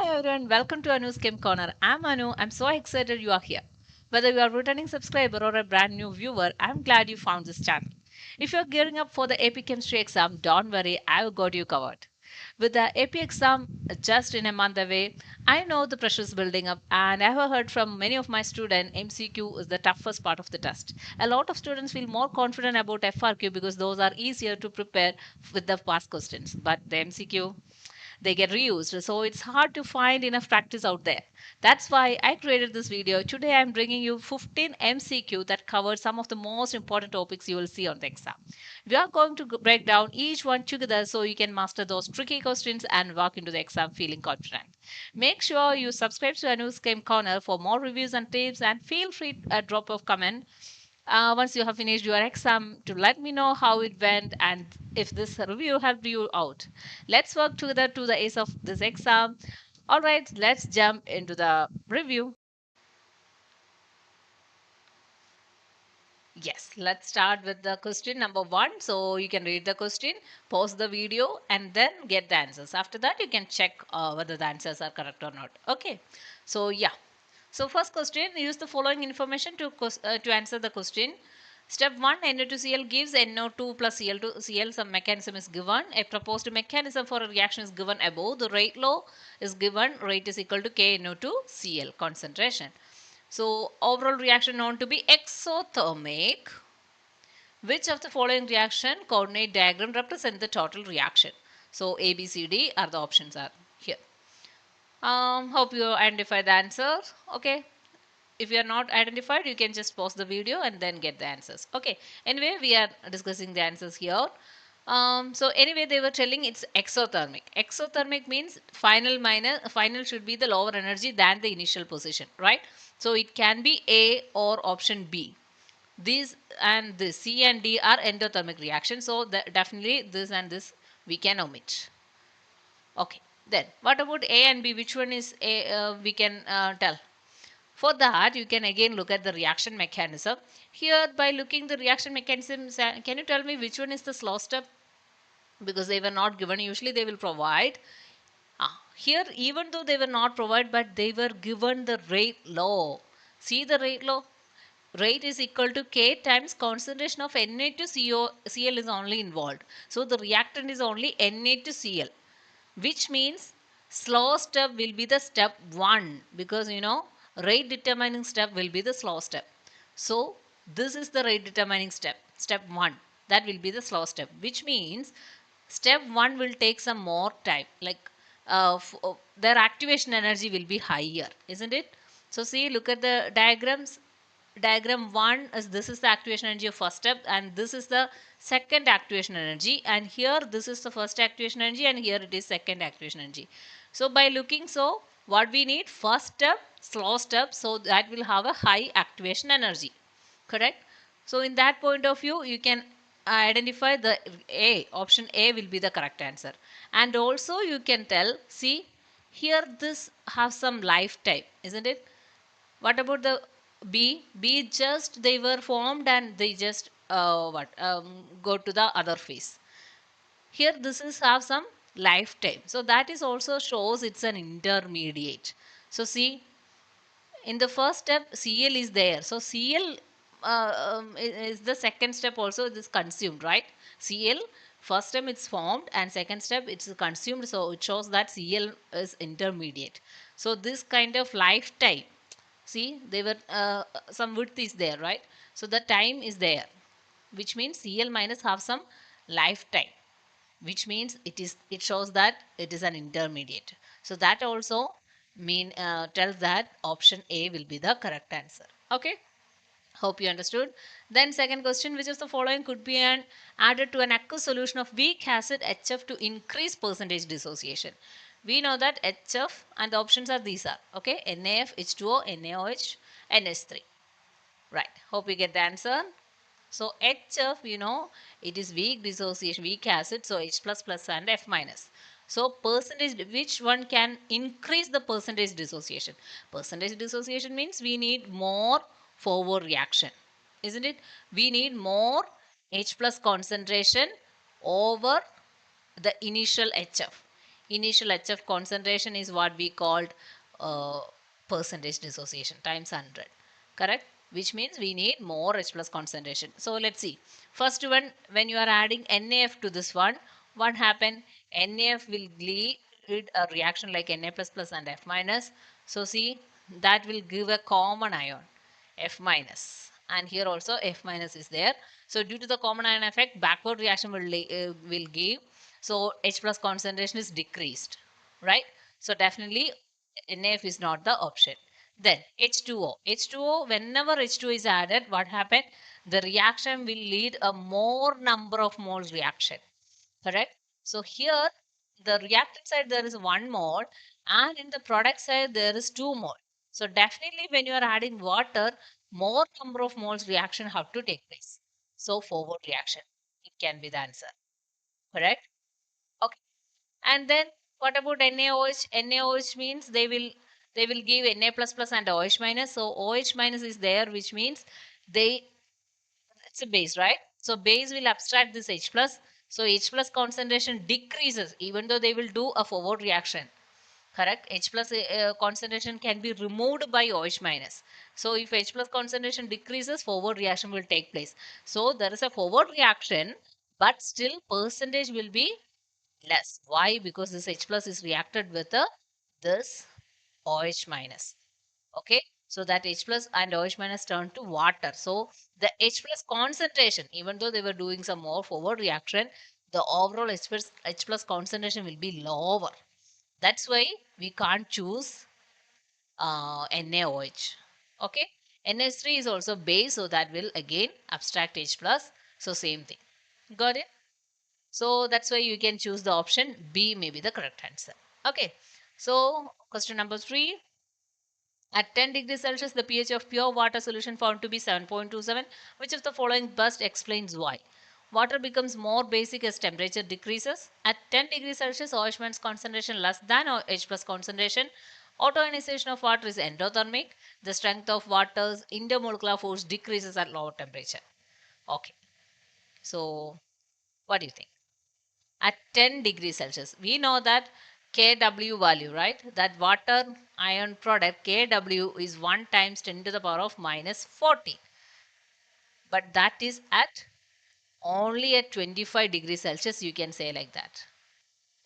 Hi everyone, welcome to Anu's Chem Corner. I'm Anu. I'm so excited you are here. Whether you are a returning subscriber or a brand new viewer, I'm glad you found this channel. If you're gearing up for the AP Chemistry exam, don't worry, I've got you covered. With the AP exam just in a month away, I know the pressure is building up, and I've heard from many of my students MCQ is the toughest part of the test. A lot of students feel more confident about FRQ because those are easier to prepare with the past questions. But the MCQ, they get reused, so it's hard to find enough practice out there. That's why I created this video. Today I'm bringing you 15 MCQ that cover some of the most important topics you will see on the exam. We are going to break down each one together so you can master those tricky questions and walk into the exam feeling confident. Make sure you subscribe to Anu's Game Corner for more reviews and tips, and feel free to drop a comment once you have finished your exam to let me know how it went and if this review helped you out. Let's work together to the ace of this exam. All right, let's jump into the review. Yes, let's start with the question number one. So you can read the question, pause the video, and then get the answers. After that, you can check whether the answers are correct or not. Okay. So yeah. So first question, use the following information to answer the question. Step 1, NO2Cl gives NO2 plus Cl2Cl. Some mechanism is given. A proposed mechanism for a reaction is given above. The rate law is given. Rate is equal to KNO2Cl concentration. So overall reaction known to be exothermic. Which of the following reaction coordinate diagram represent the total reaction? So A, B, C, D are the options are here. Hope you identify the answer. Okay. If you are not identified, you can just pause the video and then get the answers. Okay. Anyway, we are discussing the answers here. So anyway, they were telling it's exothermic. Exothermic means final should be the lower energy than the initial position, right? So it can be A or option B. These and this C and D are endothermic reactions. So definitely this and this we can omit. Okay. Then what about A and B? Which one is A? We can tell. For that, you can again look at the reaction mechanism. Here, by looking the reaction mechanism, can you tell me which one is the slow step? Because they were not given. Usually, they will provide. Here, even though they were not provided, but they were given the rate law. See the rate law? Rate is equal to K times concentration of Na to Cl is only involved. So, the reactant is only Na to Cl, which means slow step will be the step 1, because rate determining step will be the slow step. So this is the rate determining step 1, that will be the slow step, which means step 1 will take some more time, like their activation energy will be higher, isn't it? So see, look at the diagrams. Diagram 1 is, this is the activation energy of first step, and this is the second activation energy, and here this is the first activation energy, and here it is second activation energy. So by looking, so what we need, first step, slow step, so that will have a high activation energy, correct? So in that point of view, you can identify the A, option A will be the correct answer. And also you can tell, see here this have some lifetime, isn't it? What about the B? B just they were formed and they just go to the other phase. Here this is have some lifetime. So that is also shows it's an intermediate. So see, in the first step Cl is there. So Cl is the second step also, it is consumed, right? Cl first step it's formed and second step it's consumed. So it shows that Cl is intermediate. So this kind of lifetime, see they were some width is there, right? So the time is there, which means Cl minus have some lifetime, which means it shows that it is an intermediate. So that also tells that option A will be the correct answer. Okay, hope you understood. Then second question, which of the following could be added to an aqueous solution of weak acid HF to increase percentage dissociation? We know that HF, and the options are these are, okay, NaF, H2O, NaOH, NH3. Right, hope you get the answer. So HF, it is weak dissociation, weak acid, so H plus plus and F minus. So percentage, which one can increase the percentage dissociation? Percentage dissociation means we need more forward reaction, isn't it? We need more H plus concentration over the initial HF. initial HF concentration is what we called uh, percentage dissociation times 100. Correct? Which means we need more H plus concentration. So let's see. First one, when you are adding NaF to this one, what happened? NaF will lead a reaction like Na plus plus and F minus. So see, that will give a common ion, F minus. And here also F minus is there. So due to the common ion effect, backward reaction will give. So H plus concentration is decreased, right? So definitely NF is not the option. Then H2O. H2O, whenever H2O is added, what happened? The reaction will lead a more number of moles reaction. Correct? So here, the reactant side there is 1 mole and in the product side there is 2 mole. So definitely when you are adding water, more number of moles reaction have to take place. So forward reaction, it can be the answer. Correct? Okay. And then what about NaOH? NaOH means they will give Na plus plus and OH minus. So OH minus is there, which means they it's a base, right? So base will abstract this H plus. So H plus concentration decreases even though they will do a forward reaction. Correct? H plus concentration can be removed by OH minus. So if H plus concentration decreases, forward reaction will take place. So there is a forward reaction, but still percentage will be less. Why? Because this H plus is reacted with this OH minus. Okay, so that H plus and OH minus turn to water. So the H plus concentration, even though they were doing some more forward reaction, the overall H plus concentration will be lower. That's why we can't choose NaOH. Okay, NH3 is also base, so that will again abstract H plus. So same thing. Got it? So that's why you can choose the option B may be the correct answer. Okay. So question number 3. At 10 degrees Celsius, the pH of pure water solution found to be 7.27. Which of the following best explains why? Water becomes more basic as temperature decreases. At 10 degrees Celsius, OH minus concentration less than H plus concentration. Autoionization of water is endothermic. The strength of water's intermolecular force decreases at lower temperature. Okay. So, what do you think? At 10 degrees Celsius, we know that Kw value, right? That water ion product Kw is 1 times 10 to the power of minus 40. But that is at only at 25 degrees Celsius, you can say like that.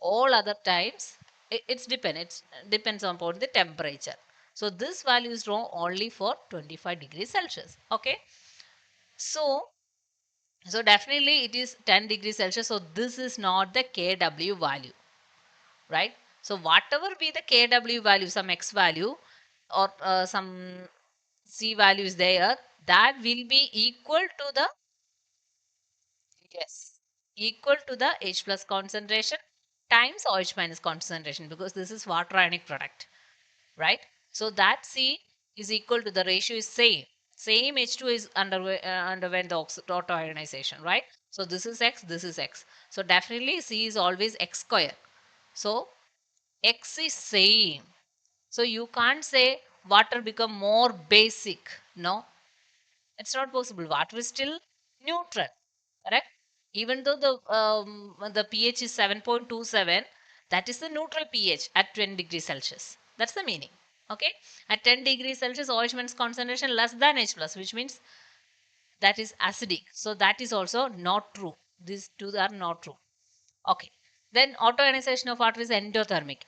All other times, it depends upon the temperature. So this value is wrong only for 25 degrees Celsius. Okay. So definitely it is 10 degrees Celsius. So this is not the Kw value. Right? So whatever be the Kw value, some X value or some C value is there, that will be equal to the, yes, equal to the H plus concentration times OH minus concentration, because this is water ionic product, right? So that C is equal to, the ratio is same H2 is underwent the auto ionization, right? So this is X, this is X. So definitely C is always X square. So X is same. So you can't say water become more basic. No, it's not possible. Water is still neutral. Correct? Even though the pH is 7.27, that is the neutral pH at 20 degrees Celsius. That's the meaning. Okay? At 10 degrees Celsius, OH minus concentration less than H plus, which means that is acidic. So that is also not true. These two are not true. Okay. Then autoionization of water is endothermic.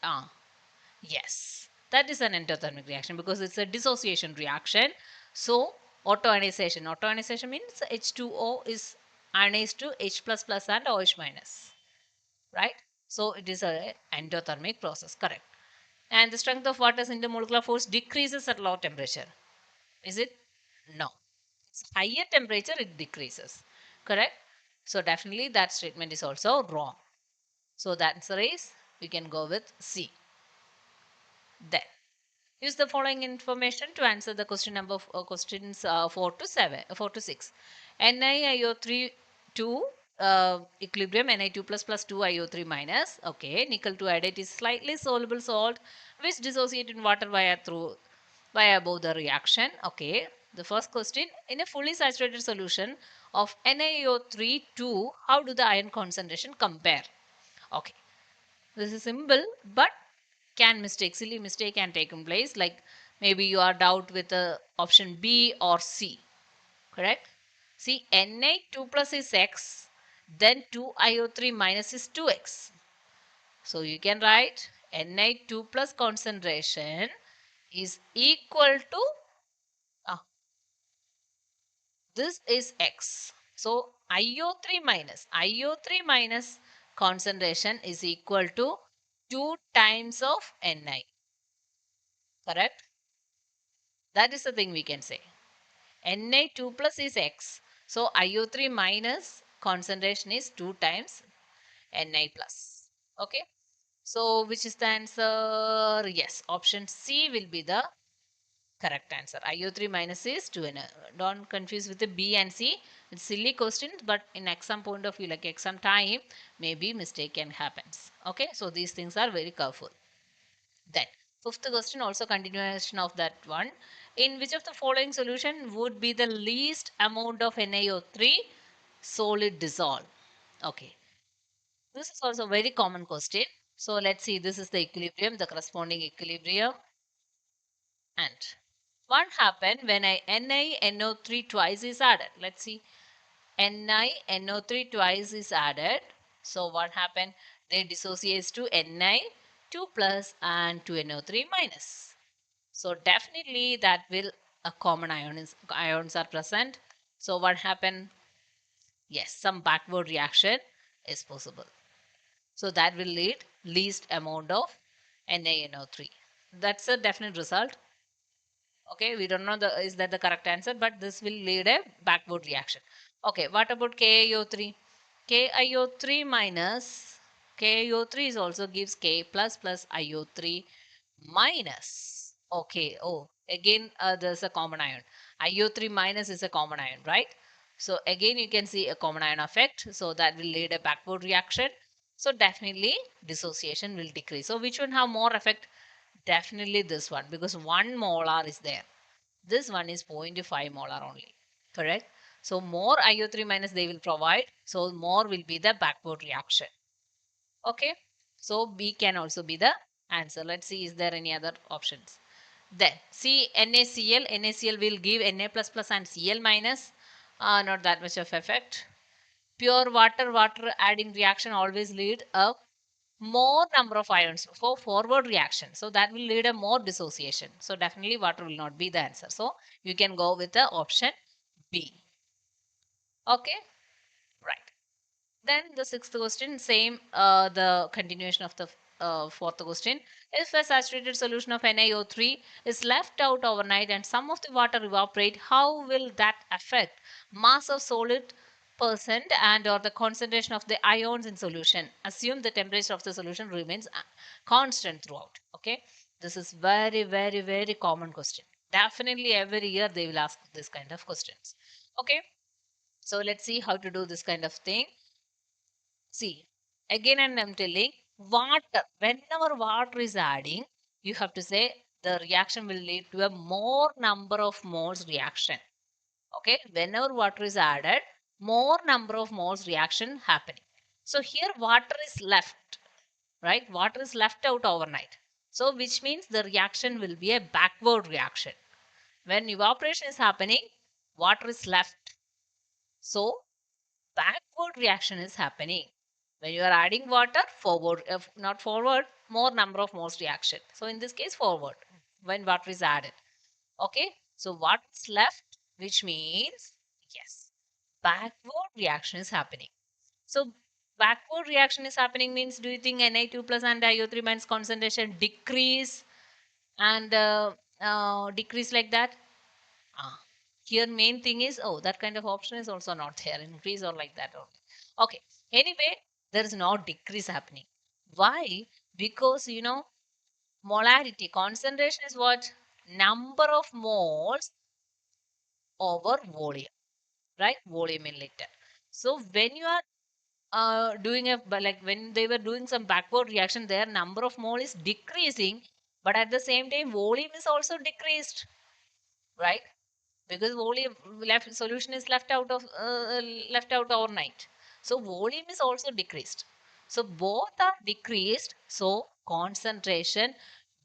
Yes, that is an endothermic reaction because it's a dissociation reaction. So autoionization. Autoionization means H2O is ionized to H plus plus and OH minus. Right? So it is a endothermic process. Correct. And the strength of water's intermolecular force decreases at low temperature. Is it? No. It's higher temperature, it decreases. Correct? So definitely that statement is also wrong. So the answer is, we can go with C. Then use the following information to answer the question number questions 4 to 7, 4 to 6. NiIO3 2 equilibrium Ni2 plus 2 IO3 minus. Okay, nickel 2 iodide is slightly soluble salt which dissociate in water via both the reaction. Okay, the first question, in a fully saturated solution of NiO3 2, how do the ion concentration compare? Okay, This is simple, but silly mistake can take place. Like maybe you are doubt with option B or C. Correct? See, Na2 plus is X, then 2iO3 minus is 2X. So you can write Na2 plus concentration is equal to, this is X. So IO3 minus concentration is equal to 2 times of Ni. Correct? That is the thing we can say. Na2 plus is X. So IO3 minus concentration is 2 times Ni plus. Okay. So which is the answer? Yes, option C will be the correct answer. IO3 minus is 2 N. Don't confuse with the B and C. It's silly questions, but in exam point of view, like exam time, maybe mistake can happens. Okay, so these things are very careful. Then, fifth question, also continuation of that one. In which of the following solution would be the least amount of NaO3 solid dissolved? Okay, this is also a very common question. So let's see, this is the equilibrium, the corresponding equilibrium. And what happened when NiNO3 twice is added? Let's see. NiNO3 twice is added. So what happened? They dissociates to Ni2 plus and 2NO3 minus. So definitely that will a common ions are present. So what happened? Yes, some backward reaction is possible. So that will lead least amount of NaNO3. That's a definite result. Okay, we don't know is that the correct answer, but this will lead a backward reaction. Okay, what about KiO3? KiO3 minus KiO3 is also gives K plus IO3 minus. Okay, oh, again there's a common ion. IO3 minus is a common ion, right? So again you can see a common ion effect. So that will lead a backward reaction. So definitely dissociation will decrease. So which one have more effect? Definitely this one, because 1 molar is there. This one is 0.5 molar only. Correct? So more IO3 minus they will provide. So more will be the backward reaction. Okay. So B can also be the answer. Let's see, is there any other options? Then see NaCl. NaCl will give Na plus plus and Cl minus. Not that much of effect. Pure water adding reaction always lead a more number of ions for forward reaction. So that will lead a more dissociation. So definitely water will not be the answer. So you can go with the option B. Okay, right. Then the sixth question, same the continuation of the fourth question. If a saturated solution of NaO3 is left out overnight and some of the water evaporate, how will that affect mass of solid percent and or the concentration of the ions in solution? Assume the temperature of the solution remains constant throughout. Okay, this is very common question. Definitely every year they will ask this kind of questions. Okay, so let's see how to do this kind of thing. See, again and I'm telling, water, whenever water is adding, you have to say the reaction will lead to a more number of moles reaction. Okay, whenever water is added, more number of moles reaction happening. So here water is left, right? Water is left out overnight. So which means the reaction will be a backward reaction. When evaporation is happening, water is left. So backward reaction is happening. When you are adding water, forward, not forward, more number of moles reaction. So in this case, forward, when water is added. Okay, so what's left, which means, yes, backward reaction is happening. So backward reaction is happening means, do you think Na2 plus and IO3 minus concentration decrease and decrease like that? Ah, here main thing is, oh, that kind of option is also not there, increase or like that only. Okay, anyway, there is no decrease happening. Why? Because molarity, concentration is what? Number of moles over volume, right? Volume in liter. So when you are doing like when they were doing some backward reaction, their number of mole is decreasing, but at the same time volume is also decreased, right? Because volume left solution is left out overnight, so volume is also decreased. So both are decreased. So concentration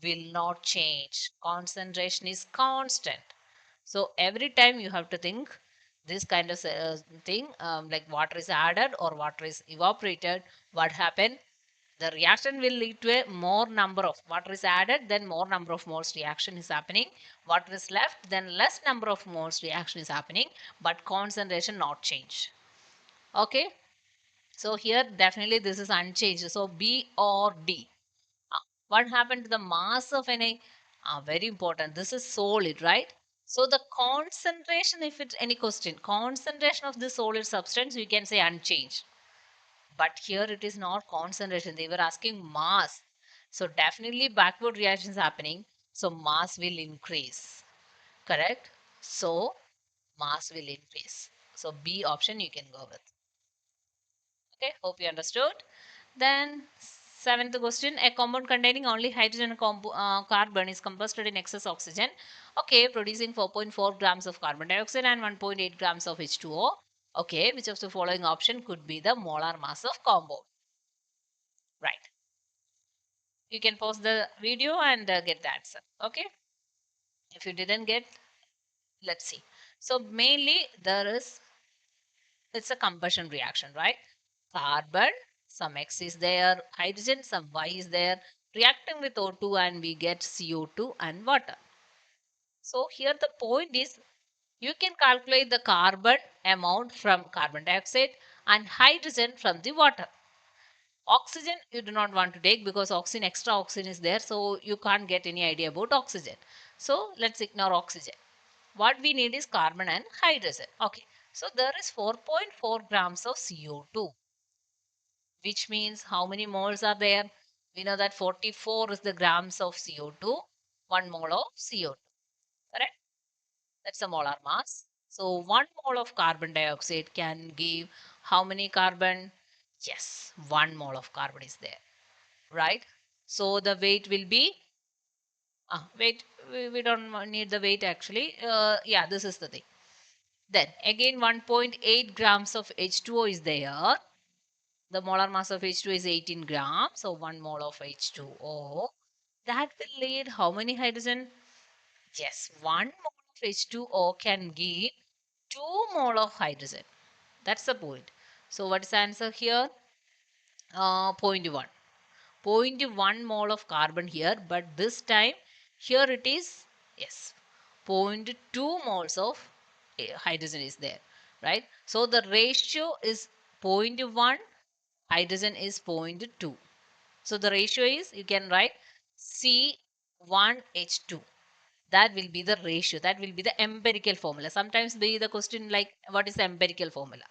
will not change. Concentration is constant. So every time you have to think this kind of thing, like water is added or water is evaporated, what happened? The reaction will lead to a more number of water is added, then more number of moles reaction is happening. Water is left, then less number of moles reaction is happening, but concentration not change. Okay, so here definitely this is unchanged. So B or D. What happened to the mass of Na? Very important. This is solid, right? So the concentration, if it's any question, concentration of this solid substance, we can say unchanged. But here it is not concentration. They were asking mass. So definitely backward reaction is happening. So mass will increase. Correct? So mass will increase. So B option you can go with. Okay, hope you understood. Then seventh question, a compound containing only hydrogen and carbon is combusted in excess oxygen. Okay, producing 4.4 grams of carbon dioxide and 1.8 grams of H2O. Okay, which of the following option could be the molar mass of compound? Right. You can pause the video and get the answer. Okay. If you didn't get, let's see. So mainly there is, it's a combustion reaction, right? Carbon, some X is there, hydrogen, some Y is there, reacting with O2 and we get CO2 and water. So here the point is, you can calculate the carbon amount from carbon dioxide and hydrogen from the water. Oxygen you do not want to take because oxygen, extra oxygen is there, so you can't get any idea about oxygen. So let's ignore oxygen. What we need is carbon and hydrogen. Okay, so there is 4.4 grams of CO2, which means how many moles are there? We know that 44 is the grams of CO2, 1 mole of CO2. Correct? That's the molar mass. So 1 mole of carbon dioxide can give how many carbon? Yes, 1 mole of carbon is there. Right? So the weight will be, weight, we don't need the weight actually. Yeah, this is the thing. Then again 1.8 grams of H2O is there. The molar mass of H2 is 18 grams. So 1 mole of H2O. That will lead how many hydrogen? Yes, 1 mole of H2O can give 2 mole of hydrogen. That's the point. So what is the answer here? Point 1. 0.1 mole of carbon here, but this time here it is, yes, zero point 0.2 moles of hydrogen is there, right? So the ratio is zero point 0.1, hydrogen is 0.2. So the ratio is, you can write C1H2. That will be the ratio. That will be the empirical formula. Sometimes be the question like, what is the empirical formula?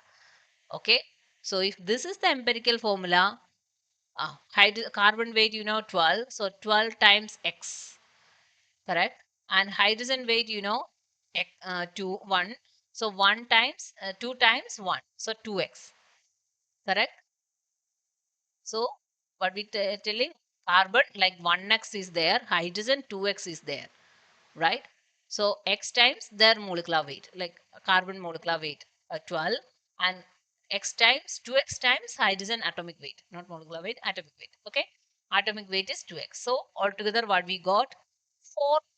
Okay. So if this is the empirical formula, carbon weight, 12. So 12 times X, correct? And hydrogen weight, 2, 1. So 1 times, 2 times 1. So 2X, correct? So what we telling? Carbon like 1X is there, hydrogen 2X is there, right? So X times their molecular weight, like carbon molecular weight, 12, and X times 2X times hydrogen atomic weight, not molecular weight, atomic weight. Okay, atomic weight is 2X. So altogether what we got,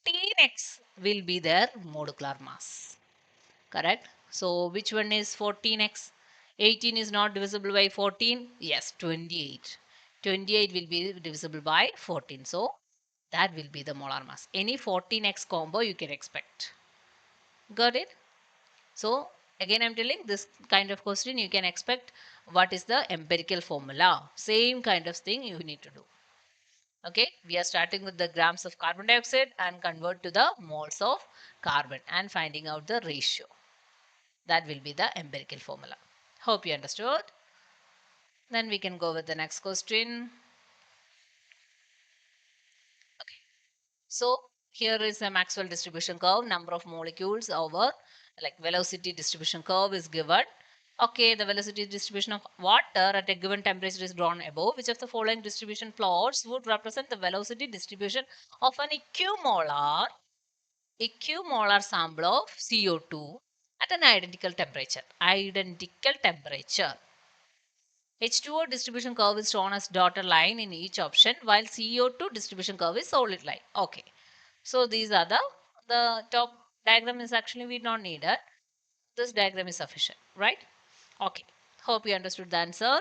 14X will be their molecular mass. Correct? So which one is 14X? 18 is not divisible by 14. Yes, 28. 28 will be divisible by 14. So that will be the molar mass. Any 14X combo you can expect. Got it? So again I'm telling, this kind of question you can expect what is the empirical formula. Same kind of thing you need to do. Okay, we are starting with the grams of carbon dioxide and convert to the moles of carbon and finding out the ratio. That will be the empirical formula. Hope you understood. Then we can go with the next question. Okay. So here is a Maxwell distribution curve. Number of molecules over, like velocity distribution curve is given. Okay, the velocity distribution of water at a given temperature is drawn above. Which of the following distribution plots would represent the velocity distribution of an equimolar sample of CO2 at an identical temperature? Identical temperature. H2O distribution curve is shown as dotted line in each option, while CO2 distribution curve is solid line. Okay. So these are the top diagram is actually we don't need it. This diagram is sufficient, right? Okay. Hope you understood the answer.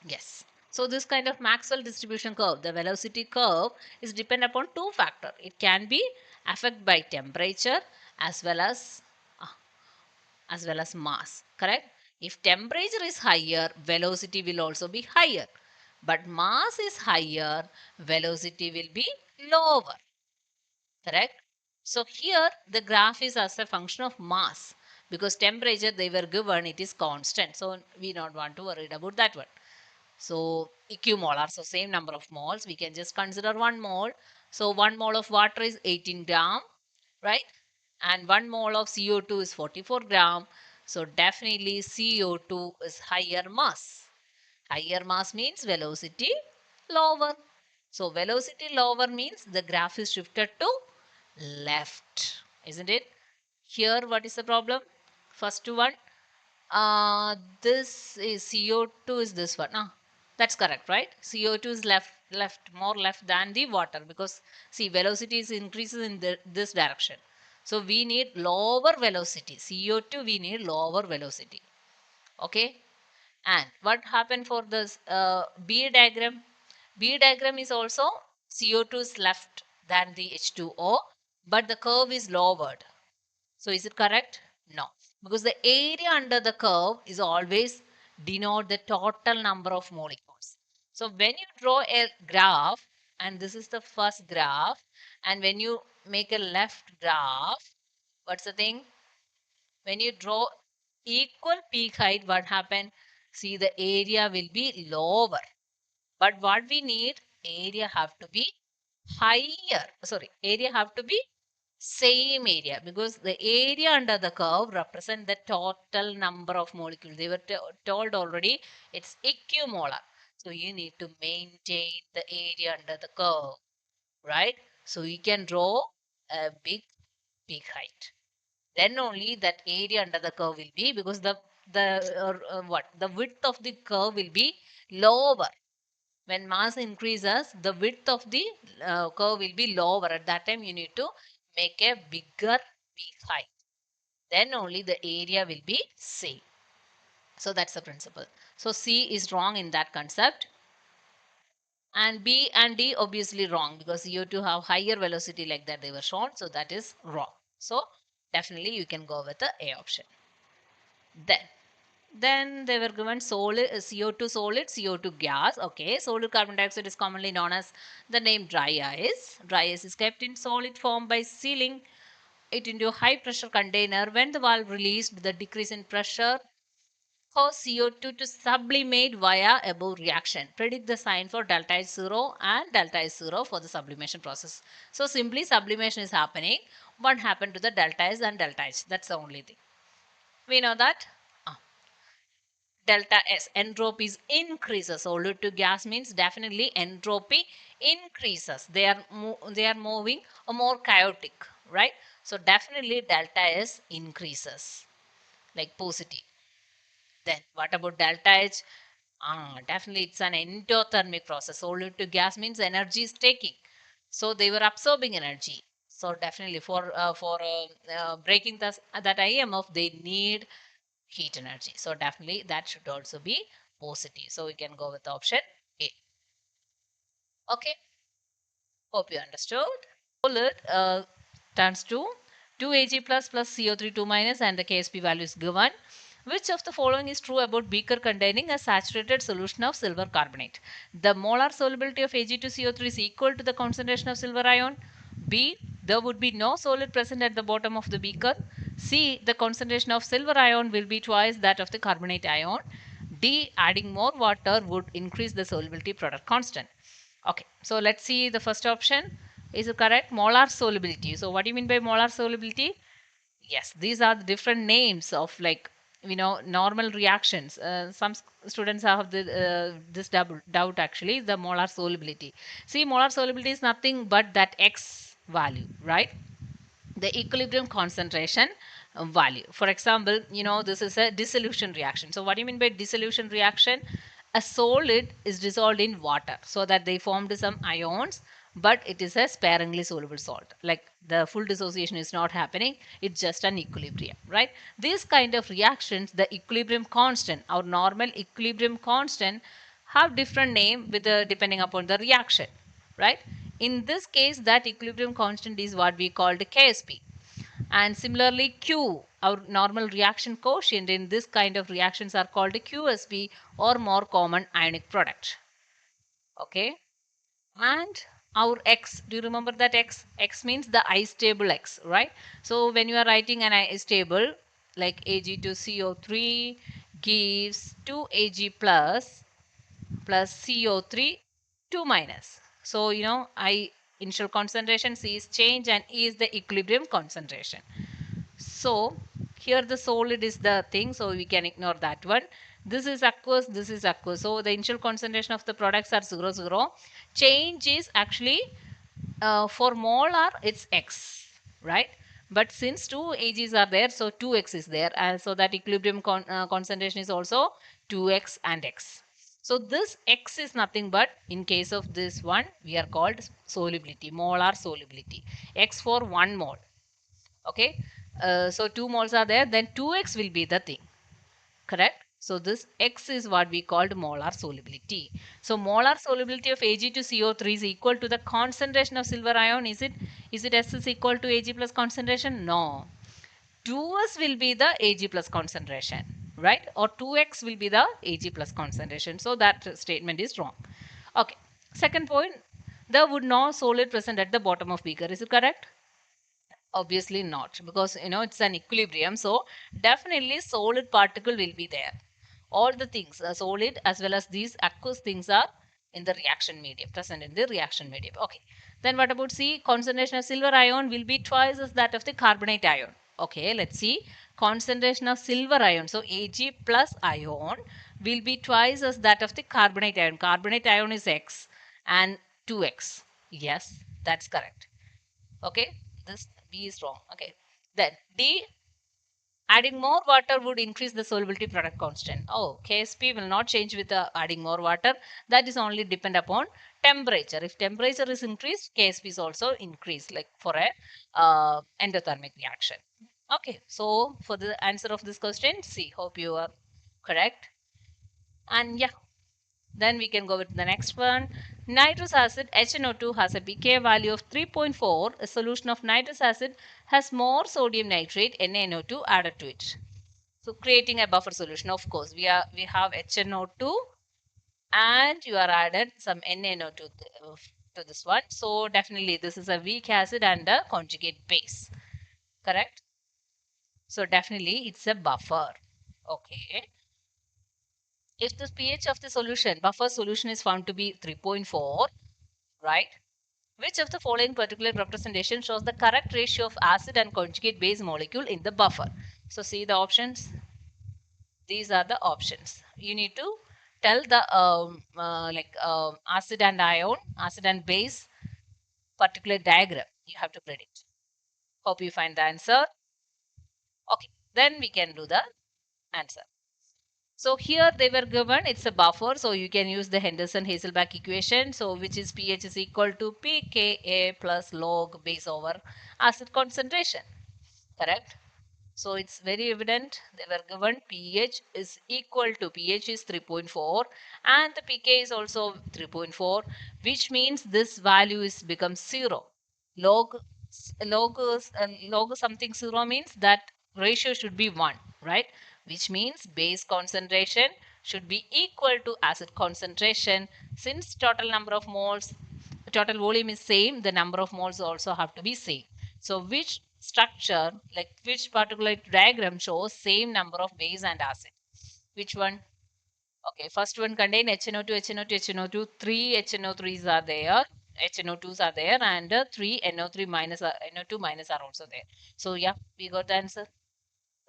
Yes. So this kind of Maxwell distribution curve, the velocity curve is depend upon two factors. It can be affected by temperature as well as mass, correct? If temperature is higher, velocity will also be higher. But mass is higher, velocity will be lower, correct? So here the graph is as a function of mass because temperature they were given, it is constant. So we don't want to worry about that one. So equimolar, so same number of moles, we can just consider 1 mole. So 1 mole of water is 18 gram, right? And 1 mole of CO2 is 44 gram. So definitely CO2 is higher mass. Higher mass means velocity lower. So velocity lower means the graph is shifted to left, isn't it? Here what is the problem? First one, this is CO2 is this one. That's correct, right? CO2 is more left than the water because see velocity is increases in this direction. So we need lower velocity. CO2 we need lower velocity. Okay. And what happened for this B diagram? B diagram is also CO2 is left than the H2O, but the curve is lowered. So is it correct? No, because the area under the curve is always denote the total number of molecules. So when you draw a graph, and this is the first graph, and when you make a left graph, what's the thing? When you draw equal peak height, what happened? See, the area will be lower. But what we need, area have to be higher. Sorry, area have to be same area because the area under the curve represent the total number of molecules. They were told already it's equimolar. So you need to maintain the area under the curve, right? So you can draw a big peak height. Then only that area under the curve will be because the width of the curve will be lower. When mass increases, the width of the curve will be lower. At that time, you need to make a bigger peak height. Then only the area will be same. So that's the principle. So C is wrong in that concept. And B and D obviously wrong because you have to have higher velocity like that they were shown. So that is wrong. So definitely you can go with the A option. Then they were given solid CO2 solid, CO2 gas. Okay, solid carbon dioxide is commonly known as the name dry ice. Dry ice is kept in solid form by sealing it into a high pressure container. When the valve released, the decrease in pressure cause CO2 to sublimate via above reaction. Predict the sign for delta H0 and delta H0 for the sublimation process. So simply sublimation is happening. What happened to the delta S and delta H? That's the only thing. We know that. Delta S, entropy increases. Solid to gas means definitely entropy increases. They are moving a more chaotic, right? So definitely delta S increases, like positive. Then what about delta H? Definitely it's an endothermic process. Solid to gas means energy is taking. So they were absorbing energy. So definitely for breaking that IMF, they need heat energy. So definitely that should also be positive. So we can go with option A. Okay. Hope you understood. Solid turns to 2Ag plus CO3 2 minus and the Ksp value is given. Which of the following is true about beaker containing a saturated solution of silver carbonate? The molar solubility of Ag2CO3 is equal to the concentration of silver ion. B. There would be no solid present at the bottom of the beaker. C. The concentration of silver ion will be twice that of the carbonate ion. D. Adding more water would increase the solubility product constant. Okay, so let's see the first option. Is it correct? Molar solubility. So what do you mean by molar solubility? Yes, these are the different names of normal reactions. Some students have this doubt actually, the molar solubility. See, molar solubility is nothing but that X value, right? the equilibrium concentration value. For example, this is a dissolution reaction. So what do you mean by dissolution reaction? A solid is dissolved in water so that they formed some ions, but it is a sparingly soluble salt. Like the full dissociation is not happening, it's just an equilibrium, right? These kind of reactions, the equilibrium constant, our normal equilibrium constant, have different name with the depending upon the reaction, right? In this case, that equilibrium constant is what we called Ksp. And similarly, Q, our normal reaction quotient in this kind of reactions are called QSP, or more common ionic product. Okay. And our X, do you remember that X? X means the istable X, right? So when you are writing an istable, like Ag2CO3 gives 2Ag plus CO3 2 minus. So, I initial concentration, C is change, and E is the equilibrium concentration. So, here the solid is the thing, so we can ignore that one. This is aqueous, this is aqueous. So, the initial concentration of the products are 0, 0. Change is actually for molar it's X, right? But since two Ags are there, so 2x is there, and so that equilibrium concentration is also 2x and x. So this x is nothing but, in case of this one, we are called solubility, molar solubility. X for 1 mole. Okay. So 2 moles are there, then 2x will be the thing. Correct? So this X is what we called molar solubility. So molar solubility of Ag to CO3 is equal to the concentration of silver ion. Is it S is equal to Ag plus concentration? No. 2s will be the Ag plus concentration, right? Or 2x will be the Ag plus concentration. So that statement is wrong. Okay. Second point, there would no solid present at the bottom of beaker. Is it correct? Obviously not, because it's an equilibrium, so definitely solid particle will be there. All the things are solid, as well as these aqueous things are in the reaction medium, present in the reaction medium. Okay, then what about C? Concentration of silver ion will be twice as that of the carbonate ion. Okay, let's see. Concentration of silver ion, so Ag plus ion, will be twice as that of the carbonate ion. Carbonate ion is X and 2x. Yes, that's correct. Okay, this B is wrong. Okay, then D, adding more water would increase the solubility product constant. Oh, Ksp will not change with adding more water. That is only depend upon temperature. If temperature is increased, Ksp is also increased, like for a endothermic reaction. Okay, so for the answer of this question, C. Hope you are correct. And yeah, then we can go with the next one. Nitrous acid HNO2 has a pK value of 3.4. A solution of nitrous acid has more sodium nitrate NaNO2 added to it. So creating a buffer solution. Of course, we have HNO2 and you are added some NaNO2 to this one. So definitely this is a weak acid and a conjugate base. Correct? So definitely it's a buffer. Okay. If the pH of the solution, buffer solution, is found to be 3.4, right? Which of the following particular representation shows the correct ratio of acid and conjugate base molecule in the buffer? So see the options. These are the options. You need to tell the acid and ion, acid and base particular diagram. You have to predict. Hope you find the answer. Okay, then we can do the answer. So here they were given, it's a buffer, so you can use the Henderson-Hasselbalch equation, so which is pH is equal to pKa plus log base over acid concentration. Correct? So it's very evident they were given pH is equal to, pH is 3.4 and the pK is also 3.4, which means this value is becomes 0. Log something 0 means that ratio should be 1, right? Which means base concentration should be equal to acid concentration. Since total number of moles, total volume is same, the number of moles also have to be same. So which structure, like which particular diagram shows same number of base and acid? Which one? Okay, first one contain HNO2, HNO2, HNO2, 3 HNO3s are there, HNO2s are there, and 3 NO3 minus, NO2 minus are also there. So yeah, we got the answer,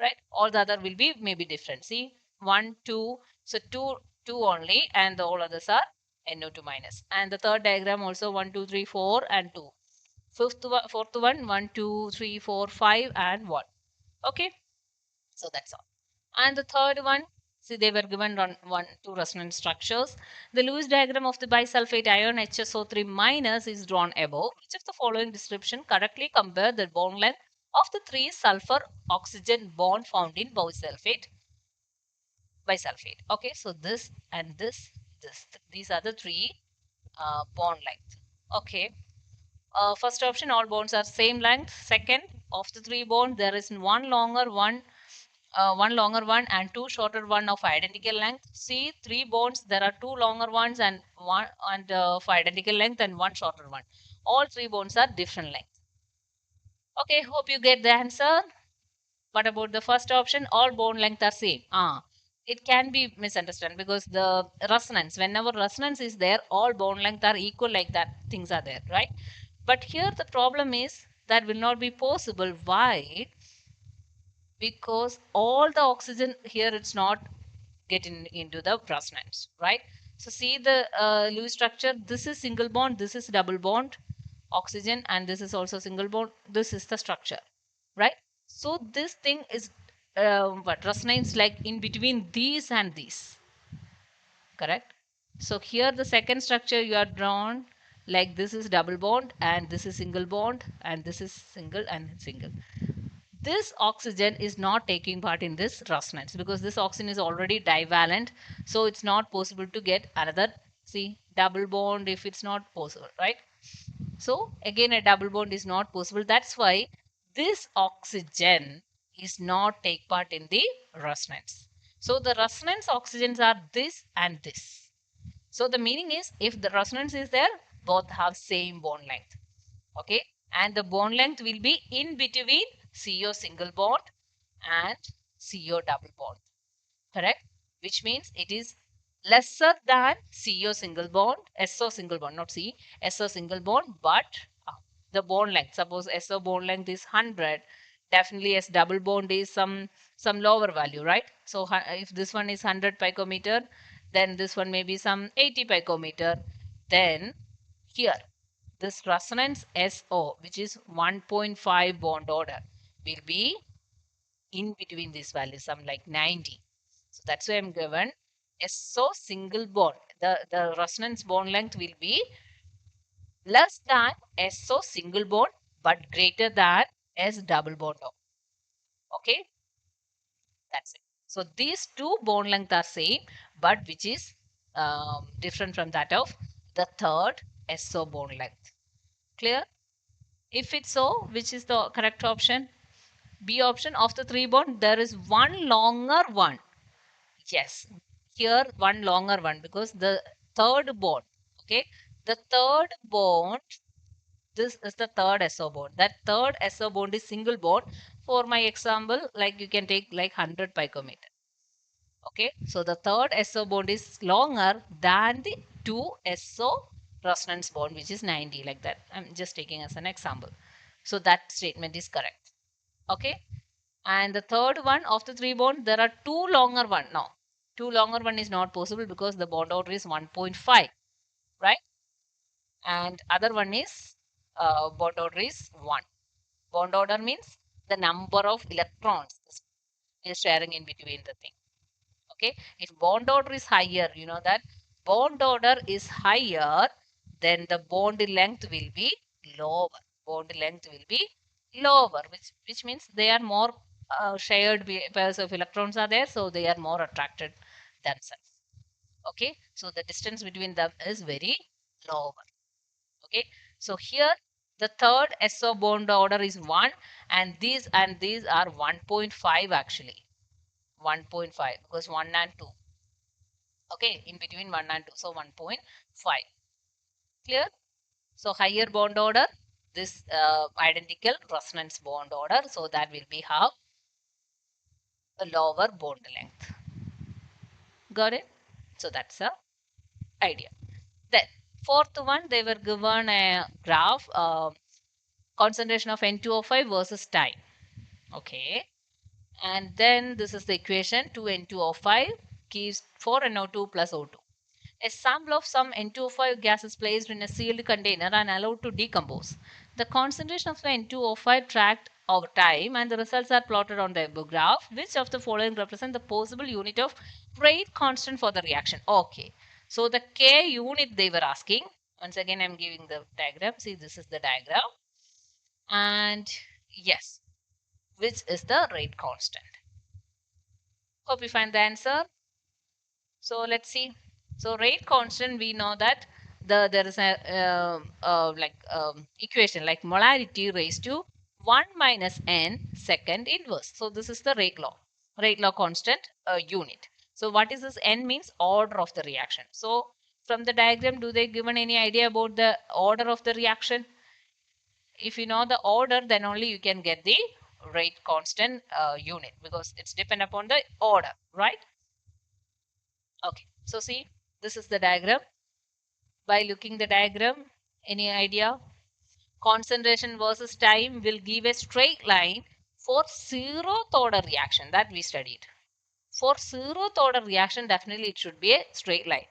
right? All the other will be maybe different. See, 1, 2, so 2 only, and all others are NO2 minus. And the third diagram also 1, 2, 3, 4, and 2. fourth one, 1, 2, 3, 4, 5, and 1. Okay, so that's all. And the third one, see, they were given on two resonance structures. The Lewis diagram of the bisulfate ion HSO3 minus is drawn above. Which of the following description correctly compare the bond length of the three sulfur oxygen bond found in bisulfate? Okay, so this and this, these are the three bond length. Okay. First option, all bonds are same length. Second, of the three bonds, there is one longer one and two shorter one of identical length. See, three bonds, there are two longer ones and one of identical length and one shorter one. All three bonds are different length. Okay, hope you get the answer. What about the first option? All bond length are same. It can be misunderstood because the resonance, whenever resonance is there, all bond length are equal, like that things are there, right? But here the problem is that will not be possible. Why? Because all the oxygen here, it's not getting into the resonance, right? So see the Lewis structure. This is single bond, this is double bond oxygen, and this is also single bond. This is the structure, right? So this thing is what resonance like in between these and these, correct? So here the second structure you are drawn, like this is double bond and this is single bond and this is single and single. This oxygen is not taking part in this resonance because this oxygen is already divalent, so it's not possible to get another, see, double bond if it's not possible, right? So again a double bond is not possible. That's why this oxygen is not take part in the resonance. So the resonance oxygens are this and this. So the meaning is, if the resonance is there, both have same bond length. Okay, and the bond length will be in between CO single bond and CO double bond, correct? Which means it is lesser than CO single bond, SO single bond, not C, SO single bond, but the bond length, suppose SO bond length is 100, definitely S double bond is some lower value, right? So if this one is 100 picometer, then this one may be some 80 picometer. Then here, this resonance SO, which is 1.5 bond order, will be in between these values, some like 90. So that's why I'm given SO single bond. The resonance bond length will be less than SO single bond but greater than S double bond. Okay, that's it. So these two bond length are same, but which is different from that of the third SO bond length. Clear? If it's so, which is the correct option? B option. Of the three bond, there is one longer one. Yes, here one longer one because the third bond, okay, the third bond, this is the third SO bond. That third SO bond is single bond. For my example, like you can take like 100 picometer. Okay, so the third SO bond is longer than the two SO resonance bond, which is 90, like that. I'm just taking as an example. So that statement is correct. Okay, and the third one of the three bond, there are two longer one. No, two longer one is not possible because the bond order is 1.5, right? And other one is bond order is 1. Bond order means the number of electrons is sharing in between the thing. Okay, if bond order is higher, you know that bond order is higher, then the bond length will be lower. Bond length will be lower, which means they are more shared pairs of electrons are there, so they are more attracted themselves. Okay, so the distance between them is very lower. Okay, so here the third SO bond order is 1 and these are 1.5 actually. 1.5 because 1 and 2. Okay, in between 1 and 2, so 1.5. Clear? So higher bond order, this identical resonance bond order, so that will be have a lower bond length. Got it? So that's the idea. Then fourth one, they were given a graph, concentration of N2O5 versus time. Okay, and then this is the equation. 2N2O5 gives 4NO2 plus O2. A sample of some N2O5 gas is placed in a sealed container and allowed to decompose. The the concentration of the N2O5 tracked over time and the results are plotted on the above graph. Which of the following represent the possible unit of rate constant for the reaction? Okay. So the K unit they were asking. Once again, I'm giving the diagram. See, this is the diagram. And yes, which is the rate constant? Hope you find the answer. So let's see. So rate constant, we know that there is a equation like molarity raised to 1 minus n second inverse. So this is the rate law constant unit. So what is this? N means order of the reaction. So from the diagram, do they given any idea about the order of the reaction? If you know the order, then only you can get the rate constant unit, because it's depend upon the order, right? Okay, so see, this is the diagram. By looking the diagram, any idea? Concentration versus time will give a straight line for zeroth order reaction that we studied. For zeroth order reaction, definitely it should be a straight line.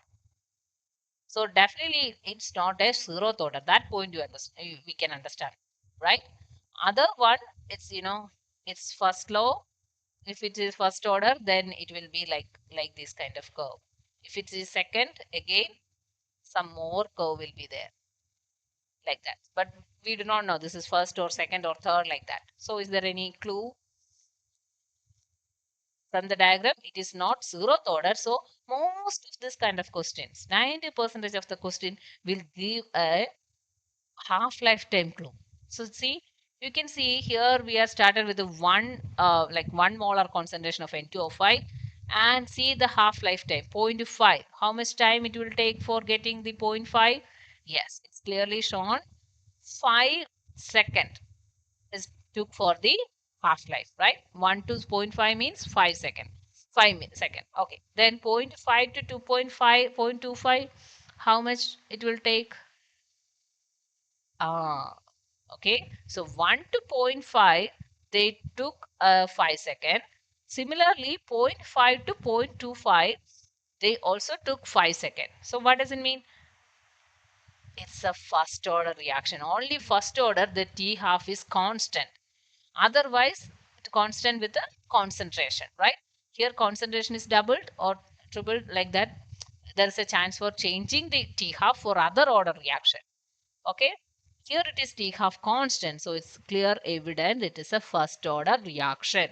So definitely it's not a zeroth order. That point you understand, we can understand, right? Other one, it's it's first law. If it is first order, then it will be like this kind of curve. If it is second, again some more curve will be there, like that. But we do not know this is first or second or third, like that. So is there any clue from the diagram? It is not zeroth order. So most of this kind of questions, 90% of the question will give a half lifetime clue. So see, you can see here we are started with the like 1 molar concentration of N2O5, and see the half lifetime 0.5. How much time it will take for getting the 0.5? Yes, it's clearly shown. 5 second is took for the half life, right? 1 to 0.5 means 5 second. 5 second. Okay. Then 0.5 to 2.5, 0.25, how much it will take? Okay. So 1 to zero point 0.5, they took 5 second. Similarly, 0.5 to 0.25, they also took 5 second. So what does it mean? It's a first order reaction. Only first order, the T half is constant. Otherwise, it's constant with the concentration, right? Here concentration is doubled or tripled, like that. There is a chance for changing the T half for other order reaction. Okay. Here it is T half constant. So it's clear evident it is a first order reaction.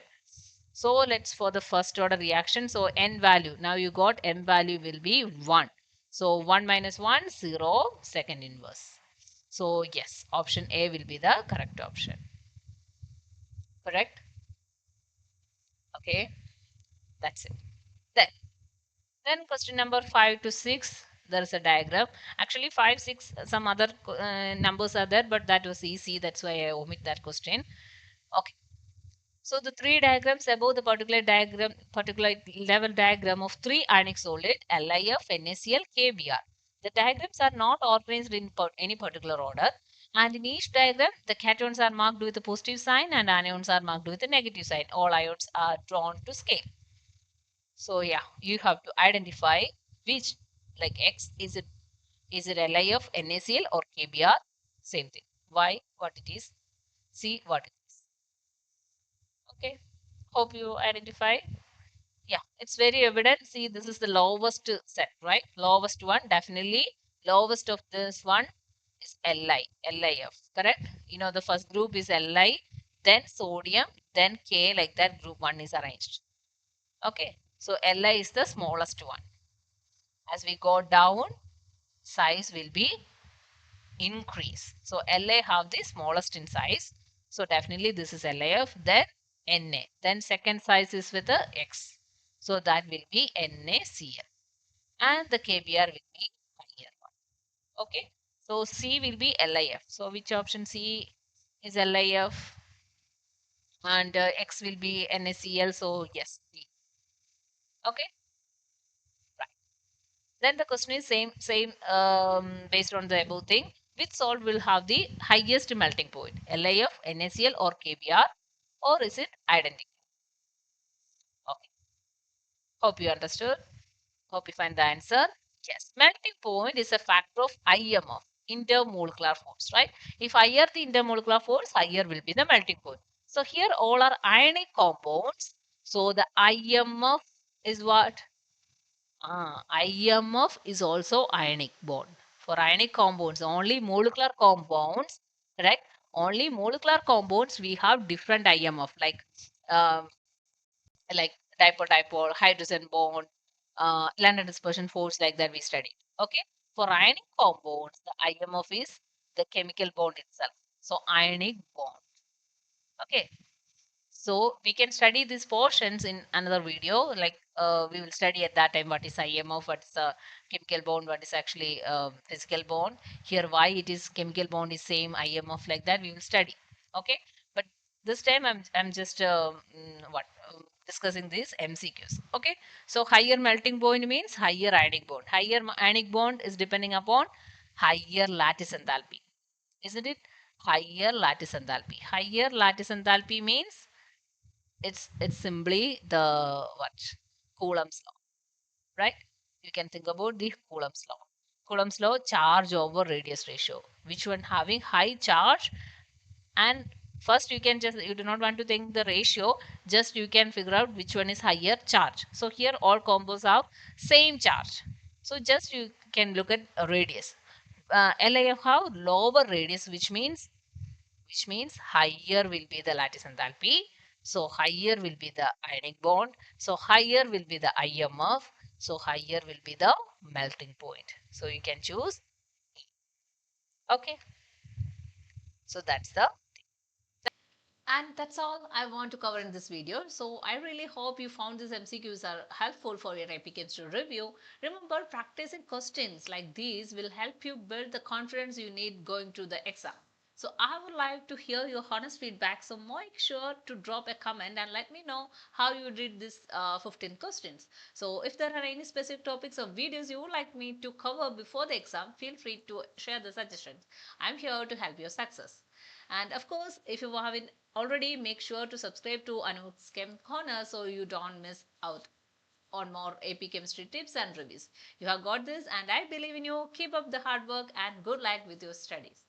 So let's for the first order reaction. So n value. Now you got n value will be 1. So 1 minus 1, 0, second inverse. So yes, option A will be the correct option. Correct? Okay, that's it. Then question number 5 to 6, there is a diagram. Actually 5, 6, some other numbers are there, but that was easy. That's why I omit that question. Okay. So the three diagrams above the particular level diagram of three ionic solid, LiF, NaCl, KBr. The diagrams are not organized in any particular order. And in each diagram, the cations are marked with a positive sign and anions are marked with a negative sign. All ions are drawn to scale. So yeah, you have to identify which, like X, is it LiF, NaCl or KBr? Same thing. Y, what it is. C, what it is. Okay. Hope you identify. Yeah, it's very evident. See, this is the lowest set, right? Lowest one, definitely. Lowest of this one is LiF, correct? You know, the first group is Li, then sodium, then K, like that group 1 is arranged. Okay, so Li is the smallest one. As we go down, size will be increase. So Li have the smallest in size. So definitely this is LiF, then Na. Then second size is with a X. So that will be NaCl. And the KBr will be higher one. Okay. So C will be LiF. So which option C is LiF? And X will be NaCl. So yes, D. Okay. Right. Then the question is same based on the above thing. Which salt will have the highest melting point? LiF, NaCl or KBr? Or is it identical? Okay. Hope you understood. Hope you find the answer. Yes. Melting point is a factor of IMF. intermolecular force, right? If higher the intermolecular force, higher will be the melting point. So here all are ionic compounds. So the IMF is what? IMF is also ionic bond. For ionic compounds, only molecular compounds, correct? Only molecular compounds we have different IMF um, like dipole, hydrogen bond, London dispersion force like that we studied. Okay. For ionic compounds, the IMF is the chemical bond itself. So ionic bond. Okay. So we can study these portions in another video. We will study at that time what is IMF, what is a chemical bond, what is actually physical bond. Here, why it is chemical bond is same IMF like that we will study. Okay, but this time I'm just discussing these MCQs. Okay, so higher melting point means higher ionic bond. Higher ionic bond is depending upon higher lattice enthalpy, isn't it? Higher lattice enthalpy. Higher lattice enthalpy means it's simply the what Coulomb's law, right? You can think about the Coulomb's law. Coulomb's law, charge over radius ratio. Which one having high charge? And first you do not want to think the ratio, just you can figure out which one is higher charge. So here all compounds have same charge. So just you can look at a radius. LIF have lower radius, which means higher will be the lattice enthalpy. So higher will be the ionic bond. So higher will be the IMF. So higher will be the melting point. So you can choose E. Okay. So that's the And that's all I want to cover in this video. So I really hope you found these MCQs are helpful for your AP Chemistry review. Remember, practicing questions like these will help you build the confidence you need going to the exam. So I would like to hear your honest feedback. So make sure to drop a comment and let me know how you did this 15 questions. So if there are any specific topics or videos you would like me to cover before the exam, feel free to share the suggestions. I'm here to help your success. And of course, if you haven't already, make sure to subscribe to Anuk's Chem Corner so you don't miss out on more AP chemistry tips and reviews. You have got this, and I believe in you. Keep up the hard work and good luck with your studies.